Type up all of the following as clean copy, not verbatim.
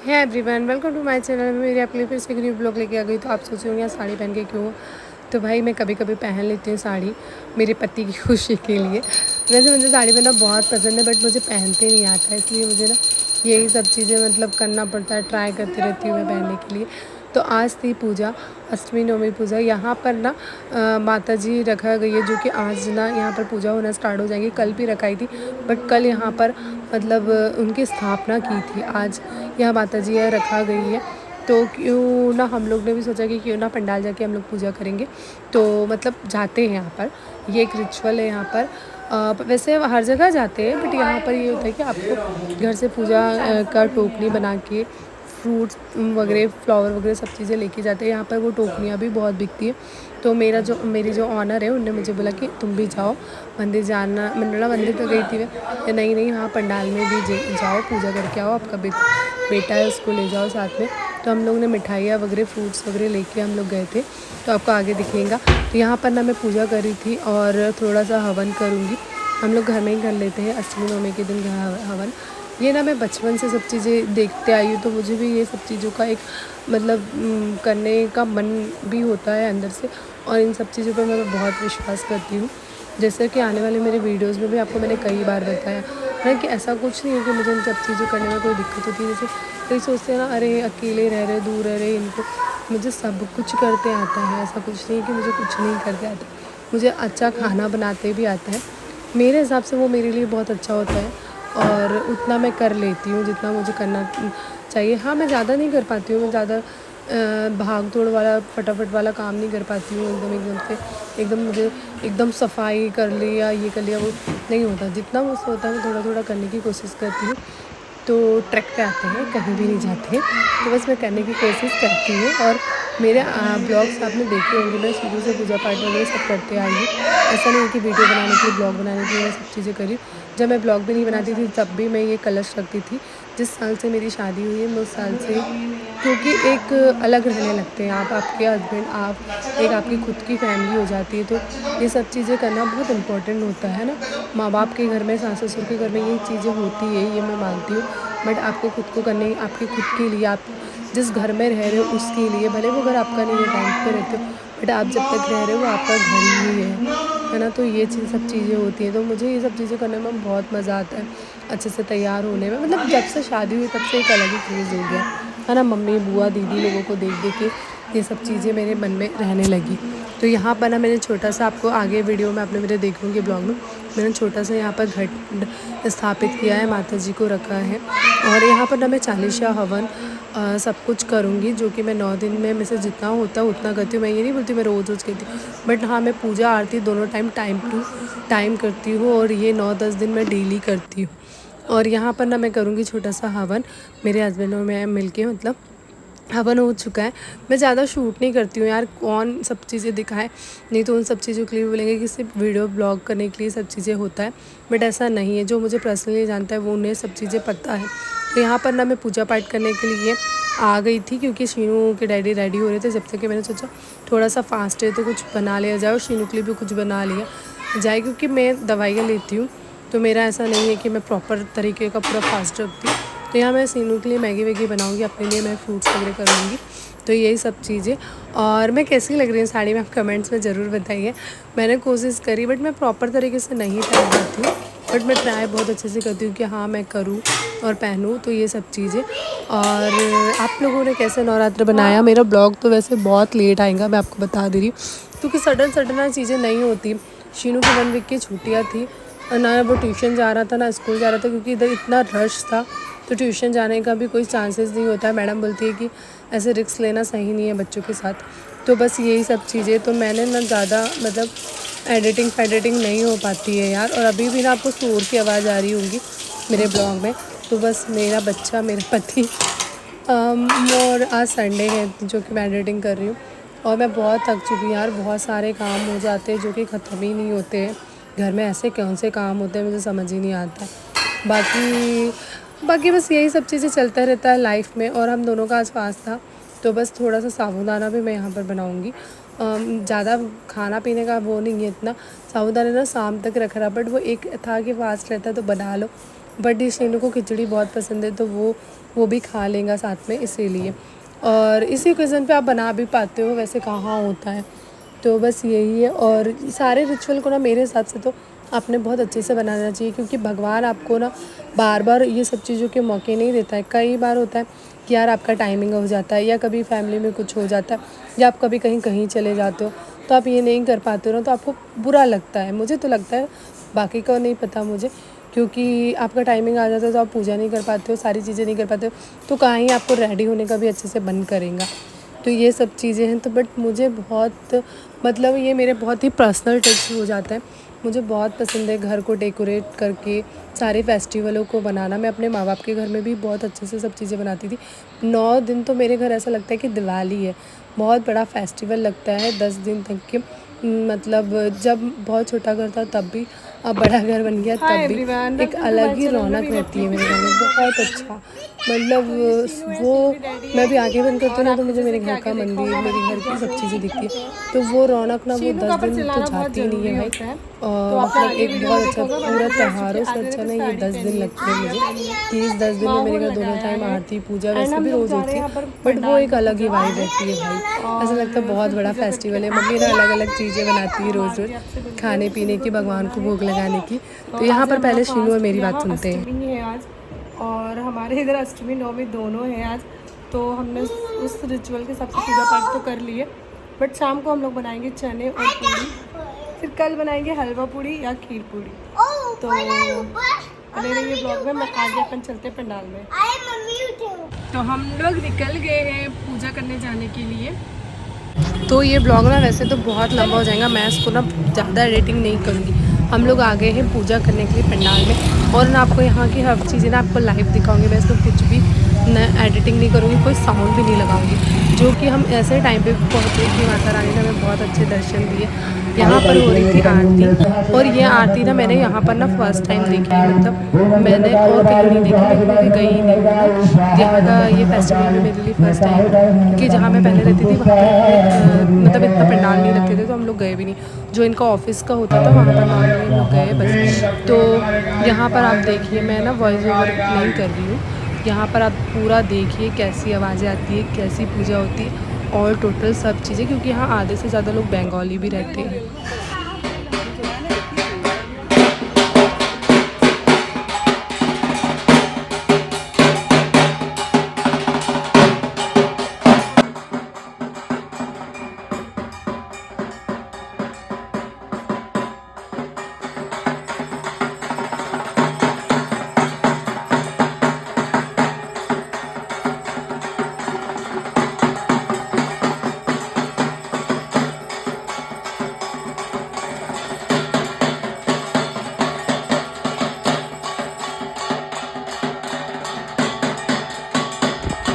है everyone, welcome to my channel. मेरी आपके लिए फिर से एक न्यू ब्लॉग लेके आ गई। तो आप सोच रहे होंगे यार साड़ी पहन के क्यों? तो भाई मैं कभी कभी पहन लेती हूँ साड़ी मेरे पति की खुशी के लिए। वैसे मुझे साड़ी पहनना बहुत पसंद है, बट मुझे पहनते नहीं आता है, इसलिए मुझे ना यही सब चीज़ें मतलब करना पड़ता है, ट्राई करती रहती हूँ मैं पहनने के लिए। तो आज थी पूजा, अष्टमी नवमी पूजा। यहाँ पर ना माता जी रखा गई है, जो कि आज ना यहाँ पर पूजा होना स्टार्ट हो जाएगी। कल भी रखाई थी, बट कल यहाँ पर मतलब उनकी स्थापना की थी। आज यहाँ माता जी यहाँ रखा गई है, तो क्यों ना हम लोग ने भी सोचा कि क्यों ना पंडाल जाके हम लोग पूजा करेंगे। तो मतलब जाते हैं यहाँ पर, ये एक रिचुअल है यहाँ पर। वैसे हर जगह जाते हैं, बट यहाँ पर ये होता है कि आपको घर से पूजा का टोकरी बना के फ्रूट्स वगैरह, फ्लावर वगैरह सब चीज़ें लेके जाते हैं। यहाँ पर वो टोकरियाँ भी बहुत बिकती है। तो मेरी जो ऑनर है उनने मुझे बोला कि तुम भी जाओ मंदिर, जाना मंदिर तो गई थी मैं, नहीं नहीं हाँ पंडाल में भी जाओ, पूजा करके आओ, आपका बेटा है उसको ले जाओ साथ में। तो हम लोग ने मिठाइयाँ वगैरह फ्रूट्स वगैरह लेके हम लोग गए थे, तो आपको आगे दिखेगा। तो यहाँ पर ना मैं पूजा करी थी और थोड़ा सा हवन करूँगी। हम लोग घर में ही कर लेते हैं अष्टमी नवमी के दिन हवन। ये ना मैं बचपन से सब चीज़ें देखते आई हूँ, तो मुझे भी ये सब चीज़ों का एक मतलब करने का मन भी होता है अंदर से। और इन सब चीज़ों पर मैं बहुत विश्वास करती हूँ। जैसे कि आने वाले मेरे वीडियोज़ में भी आपको मैंने कई बार बताया है कि ऐसा कुछ नहीं है कि मुझे इन सब चीज़ों करने में कोई दिक्कत होती है। जैसे कई सोचते हैं ना, अरे अकेले रह रहे, दूर रह रहे, इनको मुझे सब कुछ करते आता है। ऐसा कुछ नहीं है कि मुझे कुछ नहीं करते आता। मुझे अच्छा खाना बनाते भी आता है। मेरे हिसाब से वो मेरे लिए बहुत अच्छा होता है, और उतना मैं कर लेती हूँ जितना मुझे करना चाहिए। हाँ, मैं ज़्यादा नहीं कर पाती हूँ, मैं ज़्यादा भाग दौड़ वाला फटाफट वाला काम नहीं कर पाती हूँ एकदम से। एकदम मुझे एकदम सफाई कर लिया, ये कर लिया, वो नहीं होता। जितना मुझसे होता है मैं थोड़ा थोड़ा करने की कोशिश करती हूँ। तो ट्रैक पे आते हैं, कहीं भी नहीं जाते, तो बस मैं करने की कोशिश करती हूँ। और मेरे ब्लॉग्स आपने देखे होंगे, मैं शुरू से पूजा पाठ वगैरह सब करते आई हूँ। ऐसा नहीं है कि वीडियो बनाने के लिए, ब्लॉग बनाने के लिए मैं सब चीज़ें करी। जब मैं ब्लॉग भी नहीं बनाती थी तब भी मैं ये कलश रखती थी। जिस साल से मेरी शादी हुई है मैं उस साल से, क्योंकि एक अलग रहने लगते हैं आप, आपके हस्बैंड, आप, एक आपकी खुद की फैमिली हो जाती है। तो ये सब चीज़ें करना बहुत इम्पोर्टेंट होता है ना। माँ बाप के घर में, सास ससुर के घर में ये चीज़ें होती है, ये मैं मानती हूँ। बट आपको खुद को करने, आपके खुद के लिए, आप जिस घर में रह रहे हो उसके लिए, भले वो घर आपका नहीं है, रेंट पे रहते हो, बट आप जब तक रह रहे हो वो आपका घर ही है ना। तो ये सब चीज़ें होती हैं। तो मुझे ये सब चीज़ें करने में बहुत मज़ा आता है, अच्छे से तैयार होने में। मतलब जब से शादी हुई तब से एक अलग ही क्रेज़ हो गया है ना। मम्मी बुआ दीदी लोगों को देख देख के ये सब चीज़ें मेरे मन में रहने लगी। तो यहाँ पर ना मैंने छोटा सा, आपको आगे वीडियो में आपने मेरे देखोगे ब्लॉग में, मैंने छोटा सा यहाँ पर घट स्थापित किया है, माता जी को रखा है। और यहाँ पर ना मैं चालीसा हवन सब कुछ करूँगी, जो कि मैं 9 दिन में से जितना होता है उतना करती हूँ। मैं ये नहीं बोलती मैं रोज़ रोज़ करती हूँ, बट हाँ मैं पूजा आरती दोनों टाइम टू टाइम करती हूँ, और ये 9-10 दिन मैं डेली करती हूँ। और यहाँ पर ना मैं करूँगी छोटा सा हवन, मेरे हस्बैंड और मैं मिल के, मतलब हवन हो चुका है। मैं ज़्यादा शूट नहीं करती हूँ यार, कौन सब चीज़ें दिखाए, नहीं तो उन सब चीज़ों के लिए बोलेंगे कि सिर्फ वीडियो ब्लॉग करने के लिए सब चीज़ें होता है। बट ऐसा नहीं है, जो मुझे पर्सनली जानता है वो उन्हें सब चीज़ें पता है। तो यहाँ पर ना मैं पूजा पाठ करने के लिए आ गई थी, क्योंकि शीनू के डैडी रेडी हो रहे थे। जब तक कि मैंने सोचा थोड़ा सा फास्ट है तो कुछ बना लिया जाए, और शीनू के लिए भी कुछ बना लिया जाए, क्योंकि मैं दवाइयाँ लेती हूँ, तो मेरा ऐसा नहीं है कि मैं प्रॉपर तरीके का पूरा फास्ट रखती हूँ। तो यहाँ मैं सीनू के लिए मैगी वैगी बनाऊँगी, अपने लिए मैं फ्रूट्स वगैरह करूँगी। तो यही सब चीज़ें। और मैं कैसी लग रही हूँ साड़ी में, आप कमेंट्स में ज़रूर बताइए। मैंने कोशिश करी, बट मैं प्रॉपर तरीके से नहीं पहन पाती हूँ, बट मैं ट्राई बहुत अच्छे से करती हूँ कि हाँ मैं करूँ और पहनूँ। तो ये सब चीज़ें। और आप लोगों ने कैसे नवरात्र बनाया? मेरा ब्लॉग तो वैसे बहुत लेट आएगा, मैं आपको बता दे रही हूँ, क्योंकि सडन ना चीज़ें नहीं होती। शीनू की 1 वीक की छुट्टियाँ थी, और ना वो ट्यूशन जा रहा था ना स्कूल जा रहा था, क्योंकि इधर इतना रश था। तो ट्यूशन जाने का भी कोई चांसेस नहीं होता है। मैडम बोलती है कि ऐसे रिस्क लेना सही नहीं है बच्चों के साथ। तो बस यही सब चीज़ें। तो मैंने ना ज़्यादा मतलब एडिटिंग नहीं हो पाती है यार। और अभी भी ना आपको शोर की आवाज़ आ रही होगी मेरे ब्लॉग में। तो बस मेरा बच्चा, मेरा पति, और आज संडे है जो कि मैं एडिटिंग कर रही हूँ, और मैं बहुत थक चुकी हूँ यार। बहुत सारे काम हो जाते हैं जो कि ख़त्म ही नहीं होते हैं। घर में ऐसे कौन से काम होते हैं मुझे समझ ही नहीं आता है। बाकी बस यही सब चीज़ें चलता रहता है लाइफ में। और हम दोनों का आज फास्ट था, तो बस थोड़ा सा साबूदाना भी मैं यहाँ पर बनाऊँगी। ज़्यादा खाना पीने का वो नहीं है इतना। साबूदाना ना शाम तक रख रहा, बट वो एक था कि फास्ट रहता है तो बना लो, बट शीनू को खिचड़ी बहुत पसंद है तो वो भी खा लेगा साथ में, इसीलिए। और इसी ओकेज़न पे आप बना भी पाते हो, वैसे कहाँ होता है। तो बस यही है। और सारे रिचुअल को ना मेरे हिसाब से तो आपने बहुत अच्छे से बनाना चाहिए, क्योंकि भगवान आपको ना बार बार ये सब चीज़ों के मौके नहीं देता है। कई बार होता है कि यार आपका टाइमिंग हो जाता है, या कभी फैमिली में कुछ हो जाता है, या आप कभी कहीं चले जाते हो तो आप ये नहीं कर पाते हो ना, तो आपको बुरा लगता है। मुझे तो लगता है, बाकी का नहीं पता मुझे, क्योंकि आपका टाइमिंग आ जाता है तो आप पूजा नहीं कर पाते हो, सारी चीज़ें नहीं कर पाते हो, तो कहाँ ही आपको रेडी होने का भी अच्छे से मन करेगा। तो ये सब चीज़ें हैं। तो बट मुझे बहुत, मतलब ये मेरे बहुत ही पर्सनल टिप्स हो जाता है। मुझे बहुत पसंद है घर को डेकोरेट करके सारे फेस्टिवलों को बनाना। मैं अपने माँ बाप के घर में भी बहुत अच्छे से सब चीज़ें बनाती थी। 9 दिन तो मेरे घर ऐसा लगता है कि दिवाली है, बहुत बड़ा फेस्टिवल लगता है 10 दिन तक के। मतलब जब बहुत छोटा घर था तब भी, अब बड़ा घर बन गया तब भी एक अलग ही रौनक रहती है मेरे घर में, बहुत अच्छा। मतलब वो मैं भी आगे बंद करती हूँ ना तो मुझे मेरे घर का मंदिर, मेरे घर की सब चीज़ें दिखती है, तो वो रौनक ना वो 10 दिन तो जाती ही नहीं है भाई। और मतलब एक बहुत अच्छा पूरा त्योहारों से अच्छा ना ये 10 दिन लगते हैं मुझे, कि इस 10 दिन में मेरे घर दोनों टाइम आरती पूजा वैसे भी रोज़ होती है, बट वो एक अलग ही वाइब रहती है भाई। ऐसा लगता है बहुत बड़ा फेस्टिवल है। मम्मी ना अलग अलग चीज़ें बनाती है रोज़ रोज़ खाने पीने की, भगवान को भोग लगाने की। तो यहाँ पर पहले शीनू और मेरी बात सुनते हैं। आज और हमारे इधर अष्टमी नवमी दोनों है आज, तो हमने उस रिचुअल के हिसाब से पूजा पाठ तो कर लिए, बट शाम को हम लोग बनाएंगे चने और पूड़ी, फिर कल बनाएंगे हलवा पूड़ी या खीर पूड़ी। तो बने रहिए ब्लॉग में। मैं आगे अपन चलते हैं पंडाल में। तो हम लोग निकल गए हैं पूजा करने जाने के लिए। तो ये ब्लॉग ना वैसे तो बहुत लंबा हो जाएगा, मैं इसको ना ज़्यादा एडिटिंग नहीं करूँगी। हम लोग आ गए हैं पूजा करने के लिए पंडाल में, और ना आपको यहाँ की हर चीज़ें ना आपको लाइव दिखाऊंगी। मैं इसमें कुछ भी न एडिटिंग नहीं करूँगी, कोई साउंड भी नहीं लगाऊंगी। जो कि हम ऐसे टाइम पे पहुँचे कि माता रानी ने हमें बहुत अच्छे दर्शन दिए। यहाँ पर हो रही थी आरती, और ये आरती ना मैंने यहाँ पर ना फर्स्ट टाइम देखी है। मतलब मैंने और कहीं नहीं देखी, मैं कभी गई ही नहीं हूँ। यहाँ का ये फेस्टिवल भी मेरे लिए फर्स्ट टाइम है, क्योंकि जहाँ मैं पहले रहती थी वहाँ पर मतलब इतना पंडाल नहीं लगते थे, तो हम लोग गए भी नहीं। जो इनका ऑफिस का होता था वहाँ पर नॉर्मली हम लोग गए बस। तो यहाँ पर आप देखिए, मैं ना वॉइस ओवर नहीं कर रही हूँ। यहाँ पर आप पूरा देखिए कैसी आवाज़ें आती है, कैसी पूजा होती है, और टोटल सब चीज़ें, क्योंकि यहाँ आधे से ज़्यादा लोग बंगाली भी रहते हैं।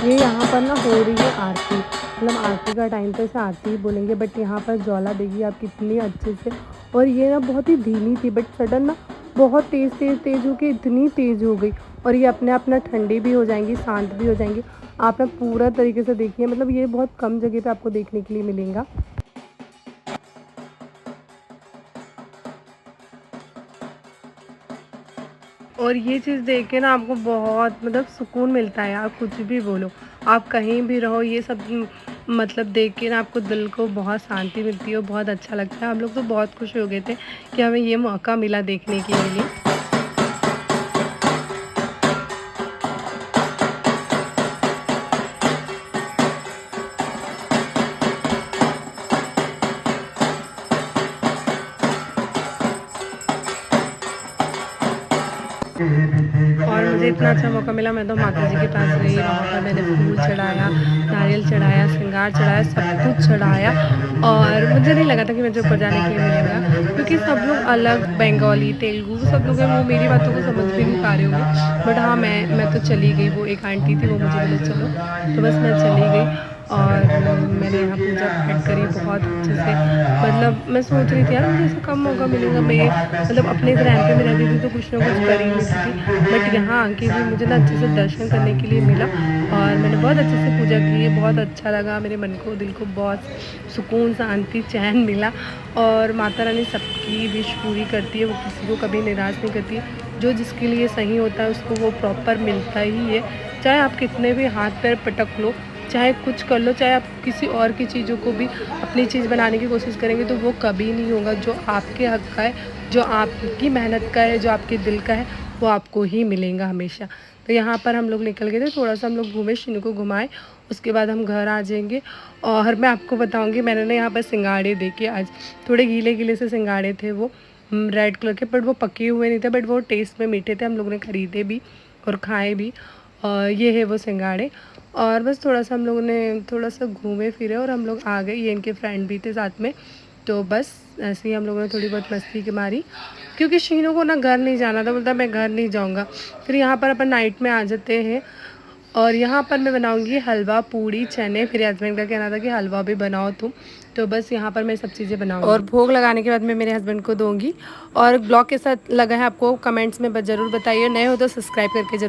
ये यहाँ पर ना हो रही है आरती, मतलब आरती का टाइम तो इसे आरती ही बोलेंगे, बट यहाँ पर ज्वाला देखिए आप कितनी अच्छे से। और ये ना बहुत ही धीमी थी, बट सडन ना बहुत तेज़ तेज़ तेज़ हो के इतनी तेज़ हो गई, और ये अपने आप ना ठंडी भी हो जाएंगी, शांत भी हो जाएंगी। आप ना पूरा तरीके से देखिए, मतलब ये बहुत कम जगह पे आपको देखने के लिए मिलेगा। और ये चीज़ देख के ना आपको बहुत मतलब सुकून मिलता है यार, कुछ भी बोलो, आप कहीं भी रहो, ये सब मतलब देख के ना आपको दिल को बहुत शांति मिलती है, बहुत अच्छा लगता है। हम लोग तो बहुत खुश हो गए थे कि हमें ये मौका मिला देखने के लिए। और मुझे इतना अच्छा मौका मिला, मैं तो माता जी के पास गई, वहाँ पर मैंने फूल चढ़ाया, नारियल चढ़ाया, श्रृंगार चढ़ाया, सब कुछ चढ़ाया। और मुझे नहीं लगा था कि मुझे ऊपर जाने के लिए मिलेगा, क्योंकि सब लोग अलग बंगाली तेलुगु सब लोग हैं, वो मेरी बातों को समझ भी नहीं पा रहे होंगे। बट हाँ, मैं तो चली गई। वो एक आंटी थी, वो मुझे बोले चलो, तो बस मैं चली गई। और मैंने यहाँ पूजा पाठ करी बहुत अच्छे से। मतलब मैं सोच रही थी यार मुझे ऐसा कम मौका मिलेगा, मैं मतलब अपने ग्राम पे में रहती थी तो कुछ ना कुछ कर ही लेती थी, बट यहाँ आके भी मुझे ना अच्छे से दर्शन करने के लिए मिला। और मैंने बहुत अच्छे से पूजा की है, बहुत अच्छा लगा मेरे मन को, दिल को बहुत सुकून, शांति, चैन मिला। और माता रानी सबकी विश पूरी करती है, वो किसी को कभी निराश नहीं करती है। जो जिसके लिए सही होता है उसको वो प्रॉपर मिलता ही है। चाहे आप कितने भी हाथ पैर पटक लो, चाहे कुछ कर लो, चाहे आप किसी और की चीज़ों को भी अपनी चीज़ बनाने की कोशिश करेंगे तो वो कभी नहीं होगा। जो आपके हक का है, जो आपकी मेहनत का है, जो आपके दिल का है, वो आपको ही मिलेगा हमेशा। तो यहाँ पर हम लोग निकल गए थे, थोड़ा सा हम लोग घूमे, शिनू को घुमाए, उसके बाद हम घर आ जाएंगे। और मैं आपको बताऊँगी, मैंने ना यहाँ पर सिंगाड़े देखे आज, थोड़े गीले गीले से सिंगाड़े थे वो रेड कलर के, बट वो पके हुए नहीं थे, बट वो टेस्ट में मीठे थे। हम लोग ने ख़रीदे भी और खाए भी। और ये है वो सिंगाड़े। और बस थोड़ा सा हम लोगों ने थोड़ा सा घूमे फिरे और हम लोग आ गए। ये इनके फ्रेंड भी थे साथ में, तो बस ऐसे ही हम लोगों ने थोड़ी बहुत मस्ती की मारी, क्योंकि शीनू को ना घर नहीं जाना था, बोलता मैं घर नहीं जाऊंगा। फिर यहाँ पर अपन नाइट में आ जाते हैं। और यहाँ पर मैं बनाऊंगी हलवा, पूड़ी, चने। फिर हस्बैंड का कहना था कि हलवा भी बनाओ तुम, तो बस यहाँ पर मैं सब चीज़ें बनाऊंगी और भोग लगाने के बाद मैं मेरे हस्बैंड को दूंगी। और ब्लॉग के साथ लगा है आपको कमेंट्स में ज़रूर बताइए, नए हो तो सब्सक्राइब करके ज़रूर